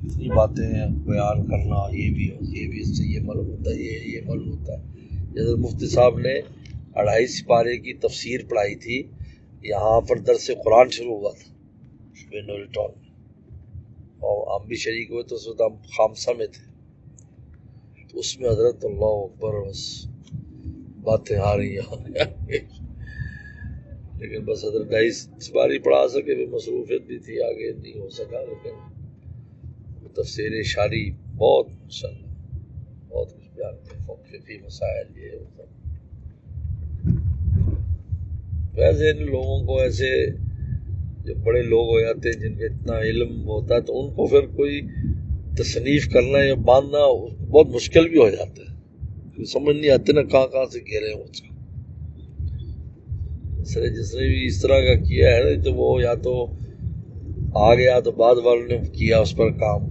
اتنی باتیں بیان کرنا، یہ بھی اس سے یہ معلوم ہوتا ہے، یہ معلوم ہوتا ہے. حضرت مفتی صاحب نے 2.5 سپارے کی تفسیر پڑھائی تھی، یہاں پر درس قرآن شروع ہوا تھا بینوری ٹاؤن میں، اور ہم بھی شریک ہوئے تو اس وقت ہم خامسہ میں تھے. تو اس میں حضرت اللہ اکبر بس باتیں آ رہی ہیں لیکن بس حضرت 2.5 سپاری پڑھا سکے، بھی مصروفیت بھی تھی، آگے نہیں ہو سکا. لیکن تفسیر شاری بہت ماشاءاللہ بہت کچھ بیان کیا، فقہی مسائل یہ وہ سب. ویسے ان لوگوں کو ایسے جو بڑے لوگ ہو جاتے ہیں جن کا اتنا علم ہوتا ہے، تو ان کو پھر کوئی تصنیف کرنا یا باندھنا بہت مشکل بھی ہو جاتا ہے، سمجھ نہیں آتے نا کہاں سے گھیرے ہیں اس کو. جس نے بھی اس طرح کا کیا ہے تو وہ یا تو آ گیا تو بعد والوں نے کیا اس پر کام،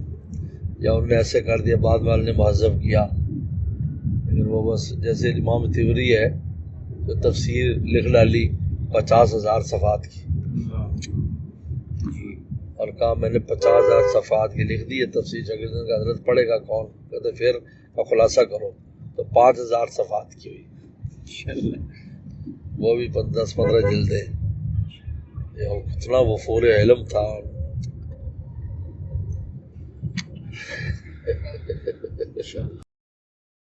یا انہوں نے ایسے کر دیا بعد والوں نے مہذب کیا. لیکن وہ بس جیسے امام تیوری ہے تو تفسیر لکھ ڈالی 50,000 صفحات کی، اور کہا میں نے 50,000 صفحات کی لکھ دی ہے تفسیر. شاگردوں کا حضرت پڑھے گا کون؟ کہتے پھر کا خلاصہ کرو، تو 5,000 صفحات کی ہوئی، وہ بھی 10-15 جلدیں. اتنا وہ فور علم تھا.